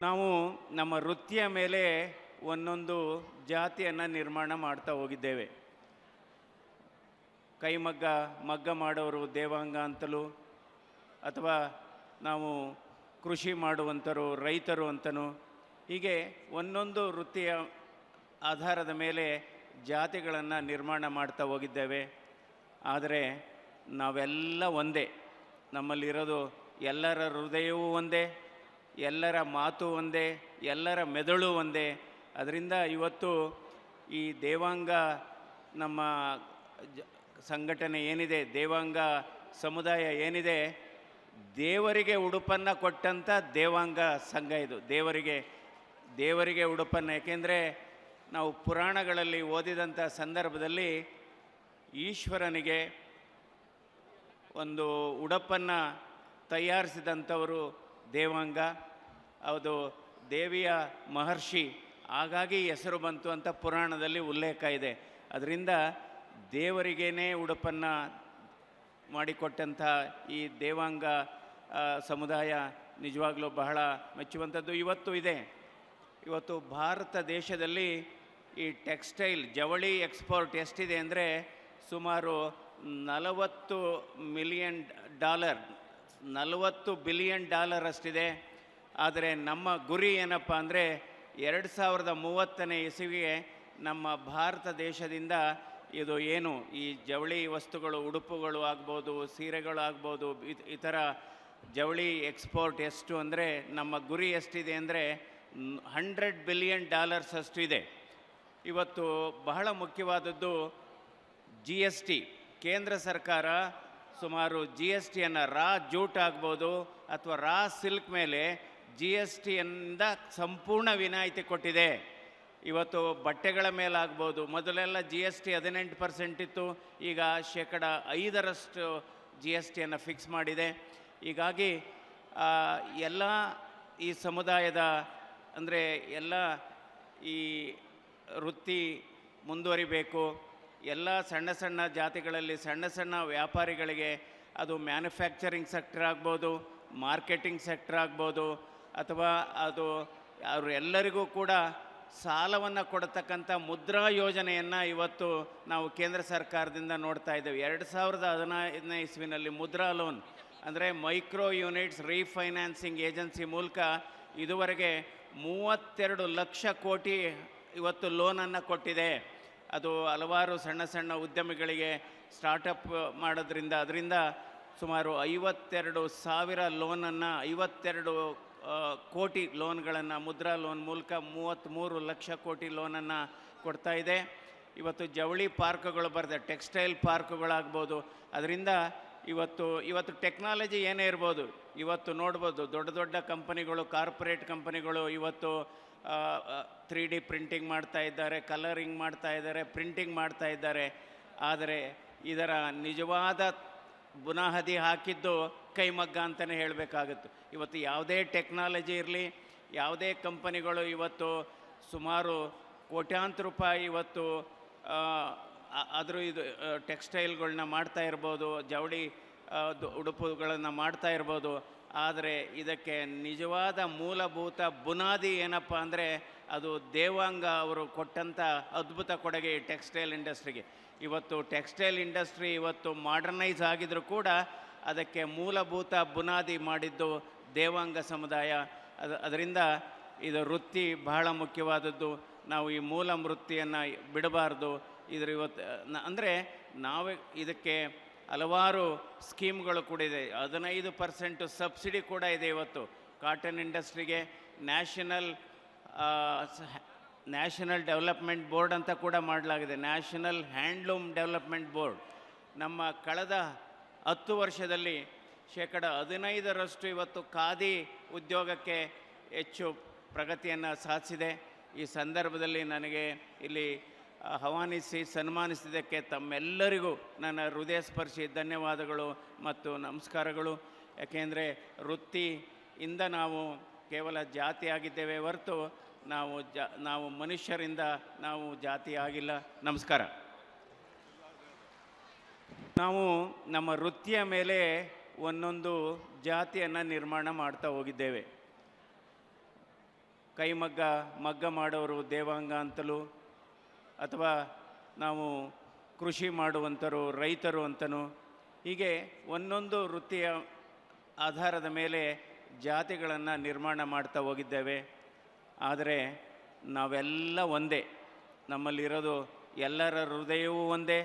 ನಾವು ನಮ್ಮ ವೃತ್ತಿಯ ಮೇಲೆ ಒಂದೊಂದು ಜಾತಿಯನ್ನು ನಿರ್ಮಾಣ ಮಾಡ್ತಾ ಹೋಗಿದ್ದೇವೆ. ಮಗ್ಗ ಮಾಡೋರು ದೇವಾಂಗ ಅಂತಲೂ, ಅಥವಾ ನಾವು ಕೃಷಿ ಮಾಡುವಂಥರು ರೈತರು ಅಂತನೂ, ಹೀಗೆ ಒಂದೊಂದು ವೃತ್ತಿಯ ಆಧಾರದ ಮೇಲೆ ಜಾತಿಗಳನ್ನು ನಿರ್ಮಾಣ ಮಾಡ್ತಾ ಹೋಗಿದ್ದೇವೆ. ಆದರೆ ನಾವೆಲ್ಲ ಒಂದೇ, ನಮ್ಮಲ್ಲಿರೋದು ಎಲ್ಲರ ಹೃದಯವೂ ಒಂದೇ, ಎಲ್ಲರ ಮಾತು ಒಂದೇ, ಎಲ್ಲರ ಮೆದುಳು ಒಂದೇ. ಅದರಿಂದ ಇವತ್ತು ಈ ದೇವಾಂಗ ನಮ್ಮ ಸಂಘಟನೆ ಏನಿದೆ, ದೇವಾಂಗ ಸಮುದಾಯ ಏನಿದೆ, ದೇವರಿಗೆ ಉಡುಪನ್ನು ಕೊಟ್ಟಂಥ ದೇವಾಂಗ ಸಂಘ ಇದು. ದೇವರಿಗೆ ಉಡುಪನ್ನು, ಏಕೆಂದರೆ ನಾವು ಪುರಾಣಗಳಲ್ಲಿ ಓದಿದಂಥ ಸಂದರ್ಭದಲ್ಲಿ ಈಶ್ವರನಿಗೆ ಒಂದು ಉಡುಪನ್ನು ತಯಾರಿಸಿದಂಥವರು ದೇವಾಂಗ. ಅದು ದೇವಿಯ ಮಹರ್ಷಿ, ಹಾಗಾಗಿ ಹೆಸರು ಬಂತು ಅಂತ ಪುರಾಣದಲ್ಲಿ ಉಲ್ಲೇಖ ಇದೆ. ಅದರಿಂದ ದೇವರಿಗೇ ಉಡುಪನ್ನು ಮಾಡಿಕೊಟ್ಟಂಥ ಈ ದೇವಾಂಗ ಸಮುದಾಯ ನಿಜವಾಗ್ಲೂ ಬಹಳ ಮೆಚ್ಚುವಂಥದ್ದು. ಇವತ್ತು ಭಾರತ ದೇಶದಲ್ಲಿ ಈ ಟೆಕ್ಸ್ಟೈಲ್ ಜವಳಿ ಎಕ್ಸ್ಪೋರ್ಟ್ ಎಷ್ಟಿದೆ ಅಂದರೆ ಸುಮಾರು $40 ಬಿಲಿಯನ್ ಅಷ್ಟಿದೆ. ಆದರೆ ನಮ್ಮ ಗುರಿ ಏನಪ್ಪ ಅಂದರೆ 2030ನೇ ಇಸವಿಗೆ ನಮ್ಮ ಭಾರತ ದೇಶದಿಂದ ಇದು ಏನು ಈ ಜವಳಿ ವಸ್ತುಗಳು, ಉಡುಪುಗಳು ಆಗ್ಬೋದು, ಸೀರೆಗಳು ಆಗ್ಬೋದು, ಇತರ ಜವಳಿ ಎಕ್ಸ್ಪೋರ್ಟ್ ಎಷ್ಟು ಅಂದರೆ ನಮ್ಮ ಗುರಿ ಎಷ್ಟಿದೆ ಅಂದರೆ $100 ಬಿಲಿಯನ್ ಅಷ್ಟು ಇದೆ. ಇವತ್ತು ಬಹಳ ಮುಖ್ಯವಾದದ್ದು GST. ಕೇಂದ್ರ ಸರ್ಕಾರ ಸುಮಾರು GSTಯನ್ನು ರಾ ಜೂಟ್ ಆಗ್ಬೋದು ಅಥವಾ ರಾ ಸಿಲ್ಕ್ ಮೇಲೆ GSTಯಿಂದ ಸಂಪೂರ್ಣ ವಿನಾಯಿತಿ ಕೊಟ್ಟಿದೆ. ಇವತ್ತು ಬಟ್ಟೆಗಳ ಮೇಲಾಗ್ಬೋದು, ಮೊದಲೆಲ್ಲ GST 18% ಇತ್ತು, ಈಗ 5% GSTಯನ್ನು ಫಿಕ್ಸ್ ಮಾಡಿದೆ. ಹೀಗಾಗಿ ಎಲ್ಲ ಈ ಸಮುದಾಯದ ಅಂದರೆ ಎಲ್ಲ ಈ ವೃತ್ತಿ ಮುಂದುವರಿಬೇಕು. ಎಲ್ಲ ಸಣ್ಣ ಸಣ್ಣ ಜಾತಿಗಳಲ್ಲಿ ಸಣ್ಣ ಸಣ್ಣ ವ್ಯಾಪಾರಿಗಳಿಗೆ, ಅದು ಮ್ಯಾನುಫ್ಯಾಕ್ಚರಿಂಗ್ ಸೆಕ್ಟರ್ ಆಗ್ಬೋದು, ಮಾರ್ಕೆಟಿಂಗ್ ಸೆಕ್ಟರ್ ಆಗ್ಬೋದು, ಅಥವಾ ಅದು ಅವರೆಲ್ಲರಿಗೂ ಕೂಡ ಸಾಲವನ್ನು ಕೊಡತಕ್ಕಂಥ ಮುದ್ರಾ ಯೋಜನೆಯನ್ನು ಇವತ್ತು ನಾವು ಕೇಂದ್ರ ಸರ್ಕಾರದಿಂದ ನೋಡ್ತಾ ಇದ್ದೇವೆ. 2015ನೇ ಇಸ್ವಿನಲ್ಲಿ ಮುದ್ರಾ ಲೋನ್ ಅಂದರೆ ಮೈಕ್ರೋ ಯೂನಿಟ್ಸ್ ರೀಫೈನಾನ್ಸಿಂಗ್ ಏಜೆನ್ಸಿ ಮೂಲಕ ಇದುವರೆಗೆ 32 ಲಕ್ಷ ಕೋಟಿ ಇವತ್ತು ಲೋನನ್ನು ಕೊಟ್ಟಿದೆ. ಅದು ಹಲವಾರು ಸಣ್ಣ ಸಣ್ಣ ಉದ್ಯಮಿಗಳಿಗೆ ಸ್ಟಾರ್ಟಪ್ ಮಾಡೋದ್ರಿಂದ ಅದರಿಂದ ಸುಮಾರು 52,000 ಲೋನನ್ನು 52 ಕೋಟಿ ಲೋನ್ಗಳನ್ನು ಮುದ್ರಾ ಲೋನ್ ಮೂಲಕ 33 ಲಕ್ಷ ಕೋಟಿ ಲೋನನ್ನು ಕೊಡ್ತಾ ಇದೆ. ಇವತ್ತು ಜವಳಿ ಪಾರ್ಕ್ಗಳು ಬರ್ತದೆ, ಟೆಕ್ಸ್ಟೈಲ್ ಪಾರ್ಕ್ಗಳಾಗ್ಬೋದು. ಅದರಿಂದ ಇವತ್ತು ಟೆಕ್ನಾಲಜಿ ಏನೇ ಇರ್ಬೋದು, ಇವತ್ತು ನೋಡ್ಬೋದು ದೊಡ್ಡ ದೊಡ್ಡ ಕಂಪನಿಗಳು, ಕಾರ್ಪೊರೇಟ್ ಕಂಪನಿಗಳು ಇವತ್ತು 3D ಪ್ರಿಂಟಿಂಗ್ ಮಾಡ್ತಾ ಇದ್ದಾರೆ, ಕಲರಿಂಗ್ ಮಾಡ್ತಾ ಇದ್ದಾರೆ, ಪ್ರಿಂಟಿಂಗ್ ಮಾಡ್ತಾ ಇದ್ದಾರೆ. ಆದರೆ ಇದರ ನಿಜವಾದ ಬುನಾದಿ ಹಾಕಿದ್ದು ಕೈಮಗ್ಗ ಅಂತಲೇ ಹೇಳಬೇಕಾಗುತ್ತೆ. ಇವತ್ತು ಯಾವುದೇ ಟೆಕ್ನಾಲಜಿ ಇರಲಿ, ಯಾವುದೇ ಕಂಪನಿಗಳು ಇವತ್ತು ಸುಮಾರು ಕೋಟ್ಯಾಂತರ ರೂಪಾಯಿ ಇವತ್ತು ಇದು ಟೆಕ್ಸ್ಟೈಲ್ಗಳನ್ನ ಮಾಡ್ತಾ ಇರ್ಬೋದು, ಜವಳಿ ಉಡುಪುಗಳನ್ನು ಮಾಡ್ತಾ ಇರ್ಬೋದು. ಆದರೆ ಇದಕ್ಕೆ ನಿಜವಾದ ಮೂಲಭೂತ ಬುನಾದಿ ಏನಪ್ಪ ಅಂದರೆ ಅದು ದೇವಾಂಗ ಅವರು ಕೊಟ್ಟಂಥ ಅದ್ಭುತ ಕೊಡುಗೆ ಟೆಕ್ಸ್ಟೈಲ್ ಇಂಡಸ್ಟ್ರಿಗೆ. ಇವತ್ತು ಟೆಕ್ಸ್ಟೈಲ್ ಇಂಡಸ್ಟ್ರಿ ಇವತ್ತು ಮಾಡರ್ನೈಸ್ ಆಗಿದ್ರೂ ಕೂಡ ಅದಕ್ಕೆ ಮೂಲಭೂತ ಬುನಾದಿ ಮಾಡಿದ್ದು ದೇವಾಂಗ ಸಮುದಾಯ. ಅದರಿಂದ ಇದು ವೃತ್ತಿ ಬಹಳ ಮುಖ್ಯವಾದದ್ದು. ನಾವು ಈ ಮೂಲ ವೃತ್ತಿಯನ್ನು ಬಿಡಬಾರ್ದು. ಇವತ್ತು ಅಂದರೆ ನಾವು ಇದಕ್ಕೆ ಹಲವಾರು ಸ್ಕೀಮ್ಗಳು ಕೂಡ ಇದೆ. 15% ಸಬ್ಸಿಡಿ ಕೂಡ ಇದೆ. ಇವತ್ತು ಕಾಟನ್ ಇಂಡಸ್ಟ್ರಿಗೆ ನ್ಯಾಷನಲ್ ಡೆವಲಪ್ಮೆಂಟ್ ಬೋರ್ಡ್ ಅಂತ ಕೂಡ ಮಾಡಲಾಗಿದೆ, ನ್ಯಾಷನಲ್ ಹ್ಯಾಂಡ್ಲೂಮ್ ಡೆವಲಪ್ಮೆಂಟ್ ಬೋರ್ಡ್. ನಮ್ಮ ಕಳೆದ 10 ವರ್ಷದಲ್ಲಿ 15% ಇವತ್ತು ಖಾದಿ ಉದ್ಯೋಗಕ್ಕೆ ಹೆಚ್ಚು ಪ್ರಗತಿಯನ್ನು ಸಾಧಿಸಿದೆ. ಈ ಸಂದರ್ಭದಲ್ಲಿ ನನಗೆ ಇಲ್ಲಿ ಆಹ್ವಾನಿಸಿ ಸನ್ಮಾನಿಸಿದ್ದಕ್ಕೆ ತಮ್ಮೆಲ್ಲರಿಗೂ ನನ್ನ ಹೃದಯಸ್ಪರ್ಶಿ ಧನ್ಯವಾದಗಳು ಮತ್ತು ನಮಸ್ಕಾರಗಳು. ಯಾಕೆಂದರೆ ವೃತ್ತಿಯಿಂದ ನಾವು ಕೇವಲ ಜಾತಿಯಾಗಿದ್ದೇವೆ ಹೊರತು ನಾವು ಮನುಷ್ಯರಿಂದ ನಾವು ಜಾತಿ ಆಗಿಲ್ಲ. ನಮಸ್ಕಾರ. ನಾವು ನಮ್ಮ ವೃತ್ತಿಯ ಮೇಲೆ ಒಂದೊಂದು ಜಾತಿಯನ್ನು ನಿರ್ಮಾಣ ಮಾಡ್ತಾ ಹೋಗಿದ್ದೇವೆ. ಕೈಮಗ್ಗ ಮಗ್ಗ ಮಾಡೋರು ದೇವಾಂಗ ಅಂತಲೂ, ಅಥವಾ ನಾವು ಕೃಷಿ ಮಾಡುವಂಥರು ರೈತರು ಅಂತನೂ, ಹೀಗೆ ಒಂದೊಂದು ವೃತ್ತಿಯ ಆಧಾರದ ಮೇಲೆ ಜಾತಿಗಳನ್ನು ನಿರ್ಮಾಣ ಮಾಡ್ತಾ ಹೋಗಿದ್ದೇವೆ. ಆದರೆ ನಾವೆಲ್ಲ ಒಂದೇ, ನಮ್ಮಲ್ಲಿರೋದು ಎಲ್ಲರ ಹೃದಯವೂ ಒಂದೇ,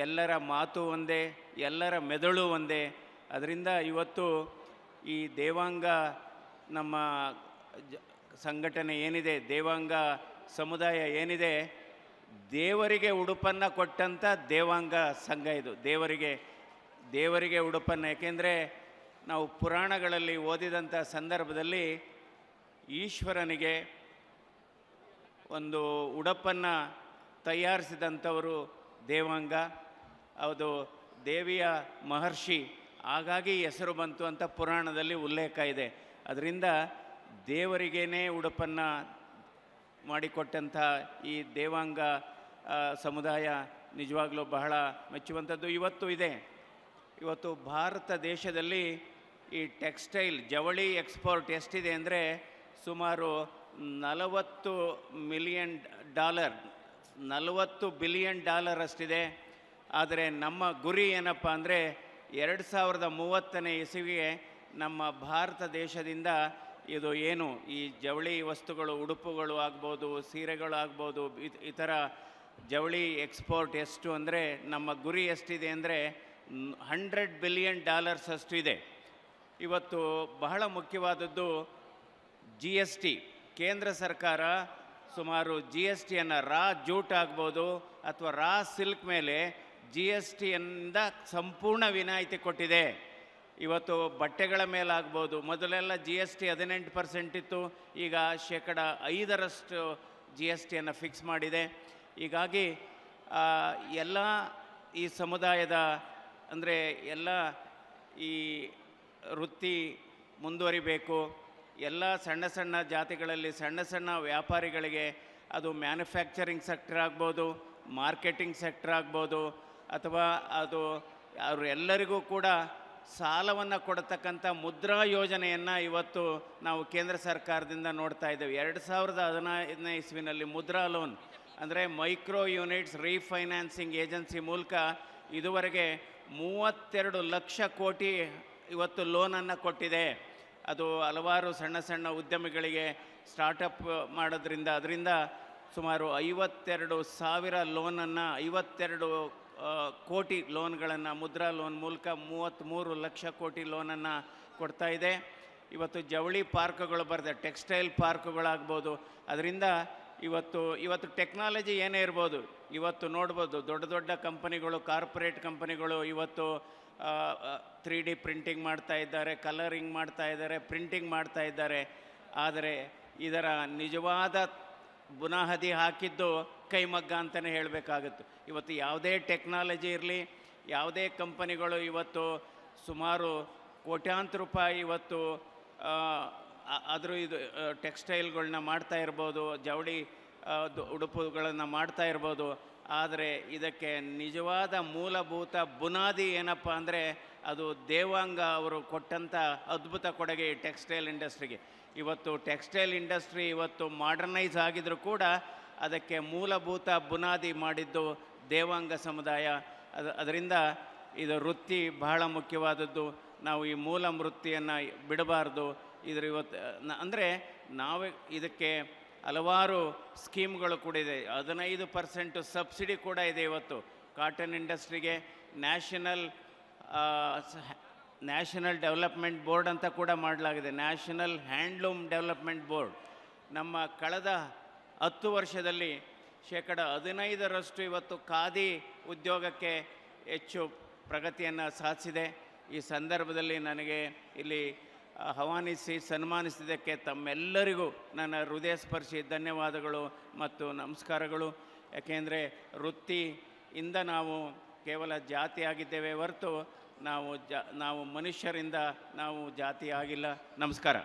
ಎಲ್ಲರ ಮಾತು ಒಂದೇ, ಎಲ್ಲರ ಮೆದುಳು ಒಂದೇ. ಅದರಿಂದ ಇವತ್ತು ಈ ದೇವಾಂಗ ನಮ್ಮ ಸಂಘಟನೆ ಏನಿದೆ, ದೇವಾಂಗ ಸಮುದಾಯ ಏನಿದೆ, ದೇವರಿಗೆ ಉಡುಪನ್ನು ಕೊಟ್ಟಂಥ ದೇವಾಂಗ ಸಂಘ ಇದು. ದೇವರಿಗೆ ಉಡುಪನ್ನು, ಏಕೆಂದರೆ ನಾವು ಪುರಾಣಗಳಲ್ಲಿ ಓದಿದಂಥ ಸಂದರ್ಭದಲ್ಲಿ ಈಶ್ವರನಿಗೆ ಒಂದು ಉಡುಪನ್ನು ತಯಾರಿಸಿದಂಥವರು ದೇವಾಂಗ. ಅದು ದೇವಿಯ ಮಹರ್ಷಿ, ಹಾಗಾಗಿ ಹೆಸರು ಬಂತು ಅಂತ ಪುರಾಣದಲ್ಲಿ ಉಲ್ಲೇಖ ಇದೆ. ಅದರಿಂದ ದೇವರಿಗೇ ಉಡುಪನ್ನು ಮಾಡಿಕೊಟ್ಟಂಥ ಈ ದೇವಾಂಗ ಸಮುದಾಯ ನಿಜವಾಗಲೂ ಬಹಳ ಮೆಚ್ಚುವಂಥದ್ದು. ಇವತ್ತು ಭಾರತ ದೇಶದಲ್ಲಿ ಈ ಟೆಕ್ಸ್ಟೈಲ್ ಜವಳಿ ಎಕ್ಸ್ಪೋರ್ಟ್ ಎಷ್ಟಿದೆ ಅಂದರೆ ಸುಮಾರು $40 ಬಿಲಿಯನ್ ಅಷ್ಟಿದೆ. ಆದರೆ ನಮ್ಮ ಗುರಿ ಏನಪ್ಪ ಅಂದರೆ 2030ನೇ ಇಸವಿಗೆ ನಮ್ಮ ಭಾರತ ದೇಶದಿಂದ ಇದು ಏನು ಈ ಜವಳಿ ವಸ್ತುಗಳು, ಉಡುಪುಗಳು ಆಗ್ಬೋದು, ಸೀರೆಗಳು ಆಗ್ಬೋದು, ಇತರ ಜವಳಿ ಎಕ್ಸ್ಪೋರ್ಟ್ ಎಷ್ಟು ಅಂದರೆ ನಮ್ಮ ಗುರಿ ಎಷ್ಟಿದೆ ಅಂದರೆ $100 ಬಿಲಿಯನ್ ಅಷ್ಟು ಇದೆ. ಇವತ್ತು ಬಹಳ ಮುಖ್ಯವಾದದ್ದು GST. ಕೇಂದ್ರ ಸರ್ಕಾರ ಸುಮಾರು GSTಯನ್ನು ರಾ ಜೂಟ್ ಆಗ್ಬೋದು ಅಥವಾ ರಾ ಸಿಲ್ಕ್ ಮೇಲೆ GSTಯಿಂದ ಸಂಪೂರ್ಣ ವಿನಾಯಿತಿ ಕೊಟ್ಟಿದೆ. ಇವತ್ತು ಬಟ್ಟೆಗಳ ಮೇಲಾಗ್ಬೋದು, ಮೊದಲೆಲ್ಲ GST 18% ಇತ್ತು, ಈಗ 5% GSTಯನ್ನು ಫಿಕ್ಸ್ ಮಾಡಿದೆ. ಹೀಗಾಗಿ ಎಲ್ಲ ಈ ಸಮುದಾಯದ ಅಂದರೆ ಎಲ್ಲ ಈ ವೃತ್ತಿ ಮುಂದುವರಿಬೇಕು. ಎಲ್ಲ ಸಣ್ಣ ಜಾತಿಗಳಲ್ಲಿ ಸಣ್ಣ ವ್ಯಾಪಾರಿಗಳಿಗೆ, ಅದು ಮ್ಯಾನುಫ್ಯಾಕ್ಚರಿಂಗ್ ಸೆಕ್ಟರ್ ಆಗ್ಬೋದು, ಮಾರ್ಕೆಟಿಂಗ್ ಸೆಕ್ಟರ್ ಆಗ್ಬೋದು, ಅಥವಾ ಅದು ಅವರೆಲ್ಲರಿಗೂ ಕೂಡ ಸಾಲವನ್ನು ಕೊಡತಕ್ಕಂಥ ಮುದ್ರಾ ಯೋಜನೆಯನ್ನು ಇವತ್ತು ನಾವು ಕೇಂದ್ರ ಸರ್ಕಾರದಿಂದ ನೋಡ್ತಾ ಇದ್ದೇವೆ. 2015ನೇ ಇಸ್ವಿನಲ್ಲಿ ಮುದ್ರಾ ಲೋನ್ ಅಂದರೆ ಮೈಕ್ರೋ ಯೂನಿಟ್ಸ್ ರೀಫೈನಾನ್ಸಿಂಗ್ ಏಜೆನ್ಸಿ ಮೂಲಕ ಇದುವರೆಗೆ 32 ಲಕ್ಷ ಕೋಟಿ ಇವತ್ತು ಲೋನನ್ನು ಕೊಟ್ಟಿದೆ. ಅದು ಹಲವಾರು ಸಣ್ಣ ಉದ್ಯಮಿಗಳಿಗೆ ಸ್ಟಾರ್ಟಪ್ ಮಾಡೋದ್ರಿಂದ ಅದರಿಂದ ಸುಮಾರು 52,000 ಲೋನನ್ನು 52 ಕೋಟಿ ಲೋನ್ಗಳನ್ನು ಮುದ್ರಾ ಲೋನ್ ಮೂಲಕ 33 ಲಕ್ಷ ಕೋಟಿ ಲೋನನ್ನು ಕೊಡ್ತಾ ಇದೆ. ಇವತ್ತು ಜವಳಿ ಪಾರ್ಕ್ಗಳು ಬರ್ತದೆ, ಟೆಕ್ಸ್ಟೈಲ್ ಪಾರ್ಕ್ಗಳಾಗ್ಬೋದು. ಅದರಿಂದ ಇವತ್ತು ಟೆಕ್ನಾಲಜಿ ಏನೇ ಇರ್ಬೋದು, ಇವತ್ತು ನೋಡ್ಬೋದು ದೊಡ್ಡ ಕಂಪನಿಗಳು, ಕಾರ್ಪೊರೇಟ್ ಕಂಪನಿಗಳು ಇವತ್ತು 3D ಪ್ರಿಂಟಿಂಗ್ ಮಾಡ್ತಾ ಇದ್ದಾರೆ, ಕಲರಿಂಗ್ ಮಾಡ್ತಾ ಇದ್ದಾರೆ, ಪ್ರಿಂಟಿಂಗ್ ಮಾಡ್ತಾ ಇದ್ದಾರೆ. ಆದರೆ ಇದರ ನಿಜವಾದ ಬುನಾದಿ ಹಾಕಿದ್ದು ಕೈಮಗ್ಗ ಅಂತಲೇ ಹೇಳಬೇಕಾಗುತ್ತೆ. ಇವತ್ತು ಯಾವುದೇ ಟೆಕ್ನಾಲಜಿ ಇರಲಿ, ಯಾವುದೇ ಕಂಪನಿಗಳು ಇವತ್ತು ಸುಮಾರು ಕೋಟ್ಯಾಂತರ ರೂಪಾಯಿ ಇವತ್ತು ಇದು ಟೆಕ್ಸ್ಟೈಲ್ಗಳನ್ನ ಮಾಡ್ತಾ ಇರ್ಬೋದು, ಜವಳಿ ಉಡುಪುಗಳನ್ನು ಮಾಡ್ತಾ ಇರ್ಬೋದು. ಆದರೆ ಇದಕ್ಕೆ ನಿಜವಾದ ಮೂಲಭೂತ ಬುನಾದಿ ಏನಪ್ಪ ಅಂದರೆ ಅದು ದೇವಾಂಗ ಅವರು ಕೊಟ್ಟಂಥ ಅದ್ಭುತ ಕೊಡುಗೆ ಟೆಕ್ಸ್ಟೈಲ್ ಇಂಡಸ್ಟ್ರಿಗೆ. ಇವತ್ತು ಟೆಕ್ಸ್ಟೈಲ್ ಇಂಡಸ್ಟ್ರಿ ಇವತ್ತು ಮಾಡರ್ನೈಸ್ ಆಗಿದ್ರೂ ಕೂಡ ಅದಕ್ಕೆ ಮೂಲಭೂತ ಬುನಾದಿ ಮಾಡಿದ್ದು ದೇವಾಂಗ ಸಮುದಾಯ. ಅದರಿಂದ ಇದು ವೃತ್ತಿ ಬಹಳ ಮುಖ್ಯವಾದದ್ದು. ನಾವು ಈ ಮೂಲ ವೃತ್ತಿಯನ್ನು ಬಿಡಬಾರ್ದು. ಅಂದರೆ ನಾವು ಇದಕ್ಕೆ ಹಲವಾರು ಸ್ಕೀಮ್ಗಳು ಕೂಡ ಇದೆ. 15% ಸಬ್ಸಿಡಿ ಕೂಡ ಇದೆ. ಇವತ್ತು ಕಾಟನ್ ಇಂಡಸ್ಟ್ರಿಗೆ ನ್ಯಾಷನಲ್ ಡೆವಲಪ್ಮೆಂಟ್ ಬೋರ್ಡ್ ಅಂತ ಕೂಡ ಮಾಡಲಾಗಿದೆ, ನ್ಯಾಷನಲ್ ಹ್ಯಾಂಡ್ಲೂಮ್ ಡೆವಲಪ್ಮೆಂಟ್ ಬೋರ್ಡ್. ನಮ್ಮ ಕಳೆದ 10 ವರ್ಷದಲ್ಲಿ 15% ಇವತ್ತು ಖಾದಿ ಉದ್ಯೋಗಕ್ಕೆ ಹೆಚ್ಚು ಪ್ರಗತಿಯನ್ನು ಸಾಧಿಸಿದೆ. ಈ ಸಂದರ್ಭದಲ್ಲಿ ನನಗೆ ಇಲ್ಲಿ ಆಹ್ವಾನಿಸಿ ಸನ್ಮಾನಿಸಿದ್ದಕ್ಕೆ ತಮ್ಮೆಲ್ಲರಿಗೂ ನನ್ನ ಹೃದಯಸ್ಪರ್ಶಿ ಧನ್ಯವಾದಗಳು ಮತ್ತು ನಮಸ್ಕಾರಗಳು. ಯಾಕೆಂದರೆ ವೃತ್ತಿಯಿಂದ ನಾವು ಕೇವಲ ಜಾತಿಯಾಗಿದ್ದೇವೆ ಹೊರತು ನಾವು ಮನುಷ್ಯರಿಂದ ನಾವು ಜಾತಿ ಆಗಿಲ್ಲ. ನಮಸ್ಕಾರ.